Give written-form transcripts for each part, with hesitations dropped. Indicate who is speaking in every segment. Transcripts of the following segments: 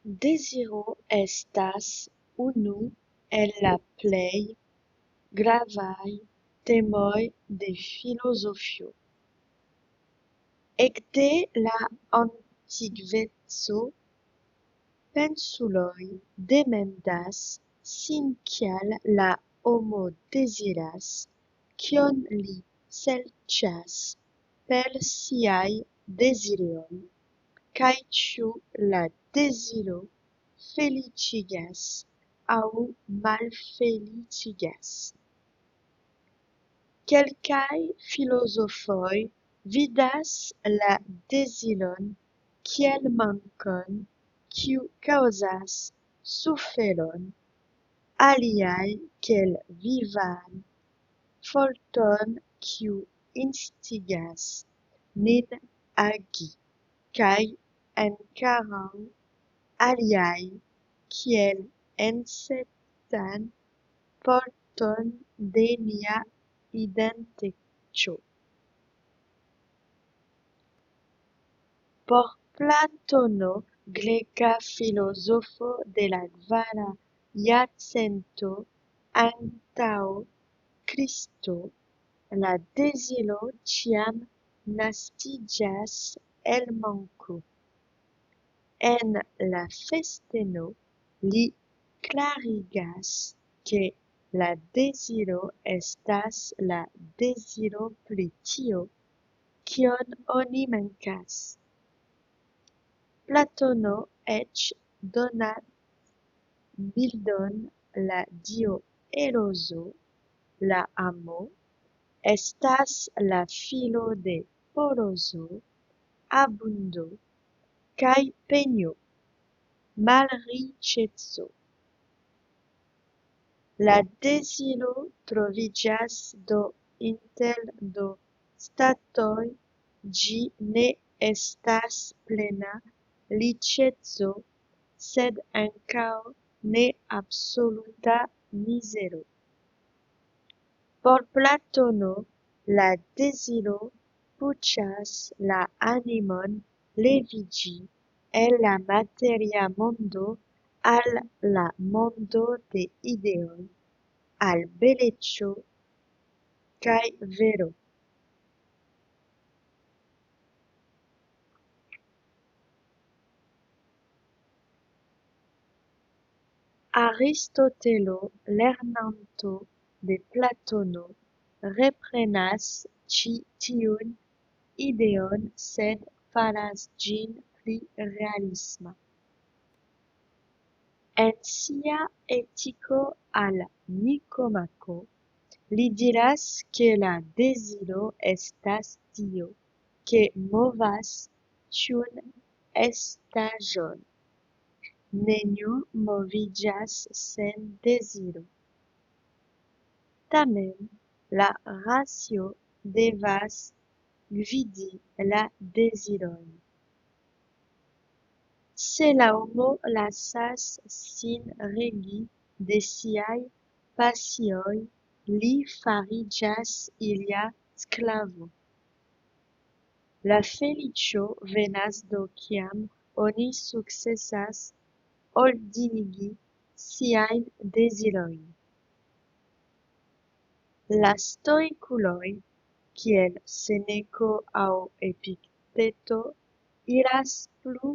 Speaker 1: Deziro estas unu el la plej gravaj temoj de filozofio. Ekde la antikveco pensuloj demandas sin kial la homo deziras, kion li serĉas per siaj deziroj, kaj ĉu la deziro feliĉigas aŭ malfeliĉigas. Kelkaj filozofoj vidas la deziron kiel mankon kiu kaŭzas suferon, aliaj kiel vivan forton kiu instigas nin agi, kaj ankoraŭ aliaj kiel esencan parton de nia identeco. Por Platono, greka filozofo de la kvara jarcento antaŭ Kristo, la deziro ĉiam naskiĝas el manko. En la festeno li klarigas, ke la deziro estas la deziro pri tio, kion oni mankas. Platono eĉ donas bildon la dio Eroso, la amo, estas la filo de poroso, abundo, kaj penjo, malriĉeco. La deziro troviĝas do inter du statoj, ĝi ne estas plena riĉeco, sed ankaŭ ne absoluta mizero. Por Platono, la deziro puĉas la animon leviĝi el la materia mondo al la mondo de ideoj, al beleco kaj vero. Aristotelo, lernanto de Platono, reprenas ĉi tiun ideon, sed faras ĝin pli realisma. En sia Etiko al Nikomaco, li diras ke la deziro estas tio, ke movas ĉiun estaĵon. Neniu moviĝas sen deziro. Tamen, la racio devas gvidi la dezirojn. Se la homo lasas sin regi de siaj pasioj, li fariĝas ilia sklavo. La feliĉo venas do kiam oni sukcesas ordinigi siajn dezirojn. La stoikuloj, kiel Seneko aŭ Epikteto, iras plu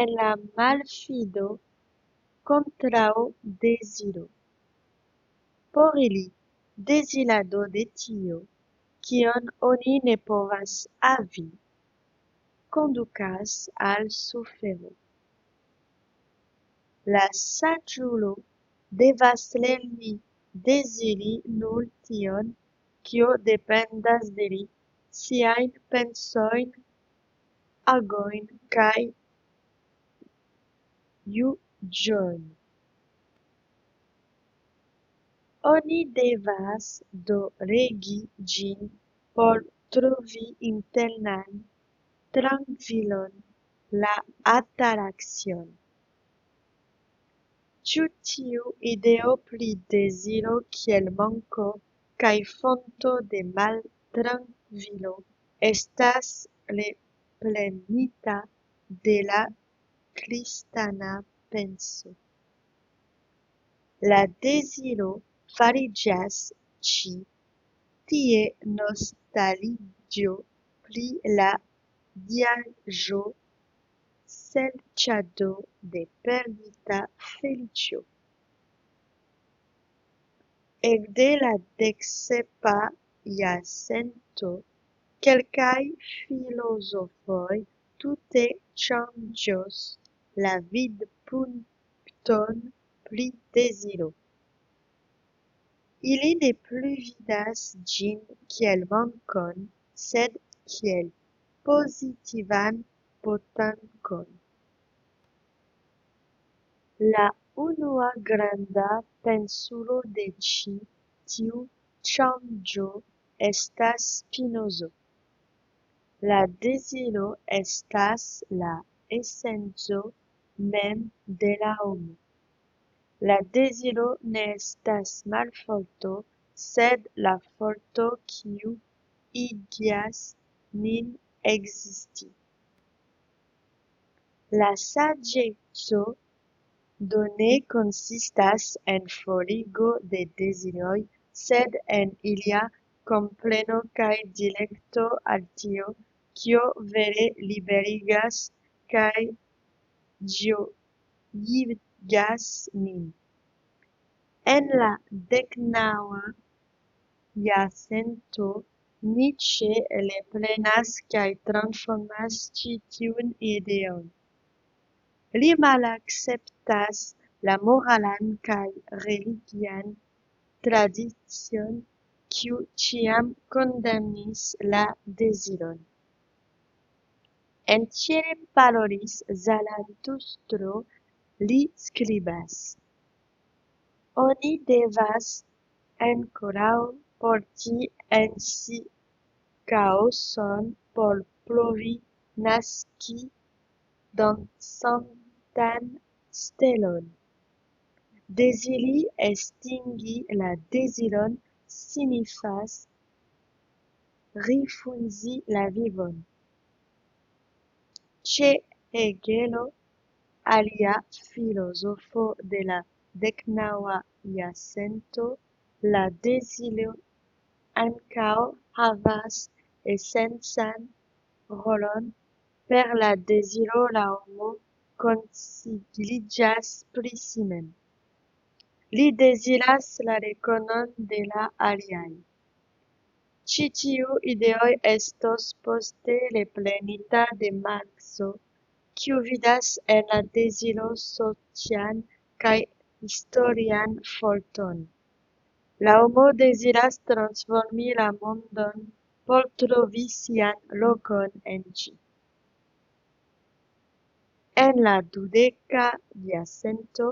Speaker 1: en la malfido kontraŭ deziro. Por ili, dezirado de tio, kion oni ne povas havi, kondukas al sufero. La saĝulo devas lerni deziri nur tion, kio dependas de li, siajn pensojn, agojn kaj juĝojn. Oni devas do regi ĝin por trovi internan trankvilon, la atarakcion. Ĉu tiu ideo pri deziro kiel manko kaj fonto de maltrankvilo estas reprenita de la kristana penso. La deziro fariĝas ĉi tie nostalgio pri la viaĝo, serĉado de perdita feliĉo. Ekde la deksepa jarcento kelkaj filozofoj tute ŝanĝos la vidpunkton pri deziro. Ili ne plu vidas ĝin kiel mankon, sed kiel pozitivan potencon. La unua granda pensulo de ĉi tiu ŝanĝo estas Spinozo. La deziro estas la esenco mem de la homo. La deziro ne estas malforto, sed la forto kiu igas nin ekzisti. La saĝeco do ne konsistas en forigo de deziroj, sed en ilia kompreno kaj direkto al tio, kio vere liberigas kaj ĝojigas nin. En la deknaŭa jarcento Nietzsche reprenas kaj transformas ĉi tiun ideon. Li malakceptas la moralan kaj religian tradicion, kiu ĉiam kondamnis la deziron. Entiere parolis Zaratustro, li skribas: Oni devas ankoraŭ porti en si kaoson por provi naski dancantan stelon. Deziri estingi la deziron signifas rifuzi la vivon. Ĉe Hegelo, alia filozofo de la deknaŭa jarcento, la deziro ankaŭ havas esencan rolon. Per la deziro la homo konsciiĝas pri si mem. Li deziras la rekonon de la aliaj. Ĉi tiu ideo estos poste reprenita de Markso, kiu vidas en la deziro socian kaj historian forton. La homo deziras transformi la mondon por trovi sian lokon en ĝi. En la dudeka jarcento,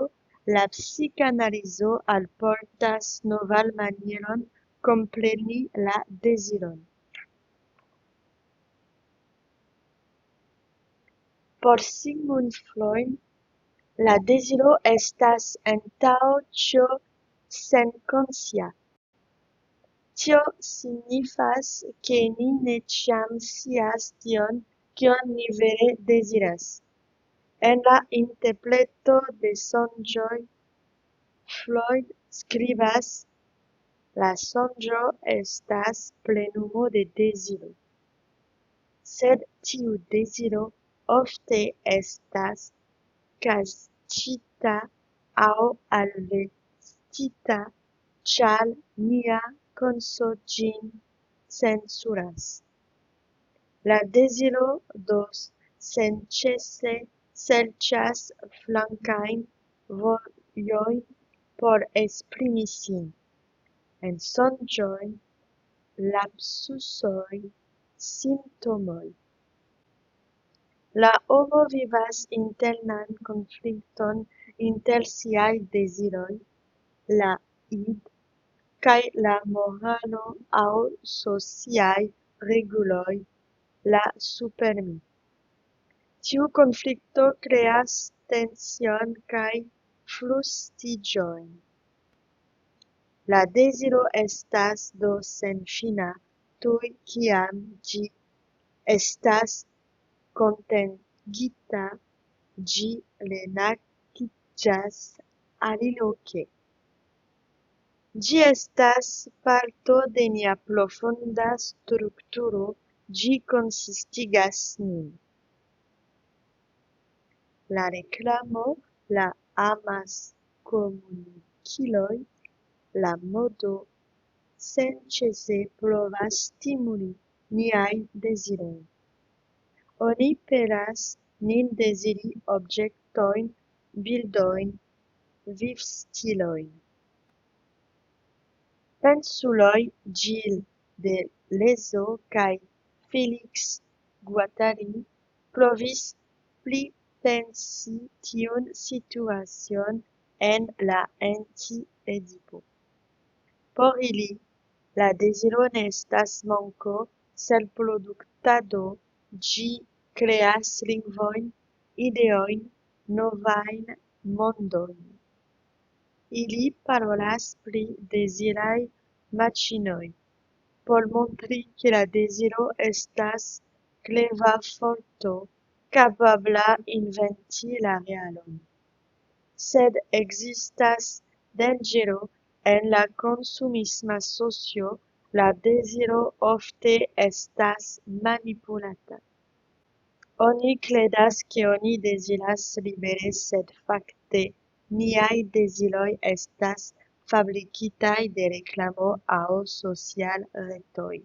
Speaker 1: la psikanalizo alportas novan manieron kompreni la deziron. Por Sigmund Freud, la deziro estas antaŭ ĉio senkonscia. Tio signifas, ke ni ne ĉiam scias tion, kion ni vere deziras. En la interpreto de sonĝoj, Freud skribas: La sonĝo estas plenumo de deziro. Sed tiu deziro ofte estas kaŝita aŭ alvestita, ĉar nia konso ĝin censuras. La deziro do senĉese serĉas flankajn vojojn por esprimi sin. En sonĝoj, lapsusoj, simptomoj. La homo vivas internan konflikton inter siaj deziroj, la id, kaj la moralo aŭ sociaj reguloj, la supermi. Tiu konflikto kreas tension kaj frustiĝojn. La deziro estas do senfina tuj kiam ĝi estas kontentigita, ĝi renaktiĝas. ĝas aliloke. Ĝi estas parto de nia profunda strukturo, ĝi konsistigas nin. La reklamo, la amaskomunikiloj, la modo senĉese provas stimuli niajn dezirojn. Oni pelas nin deziri objektojn, bildojn, vivstilojn. Pensuloj Gilles Deleuze kaj Félix Guattari provis pripensi tiun situacion en la anti-Edipo. Por ili, la deziro ne estas manko, sed produktado, ĝi kreas lingvojn, ideojn, novajn mondojn. Ili parolas pri deziraj maĉinoj, por montri ke la deziro estas kleva forto kapabla inventi la realon. Sed ekzistas danĝero en la konsumisma socio, la deziro ofte estas manipulata. Oni kredas ke oni deziras libere, sed fakte niaj deziroj estas fabrikitaj de reklamo aŭ social-retoj.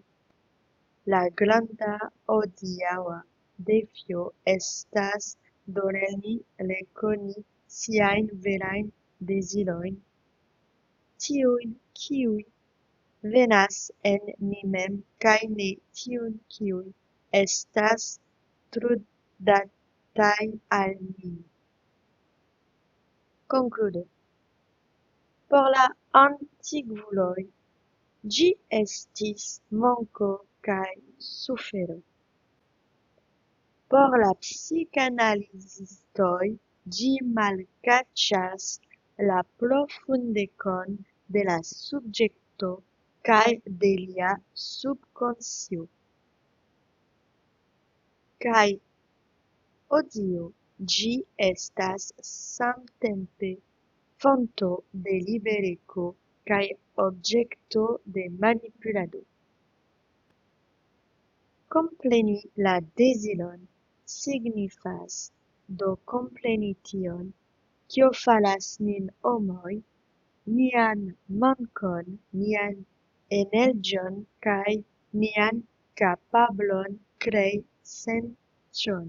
Speaker 1: La granda hodiaŭa defio estas doneni rekoni siajn verajn dezirojn, tiujn kiuj venas en ni mem kaj ne tiujn kiuj estas trudataj al ni. Konkludo. Por la antikvuloj, ĝi estis manko kaj sufero. Por la psikanalizistoj, ĝi malkaĉas la profundecon de la subjekto kaj de lia subkonscio. Kaj hodiaŭ ĝi estas samtempe fonto de libereco kaj objekto de manipulado. Kompreni la deziron signifas do kompreni tion, kio falas nin homoj, nian mankon, nian energion kaj nian kapablon krei senĉon.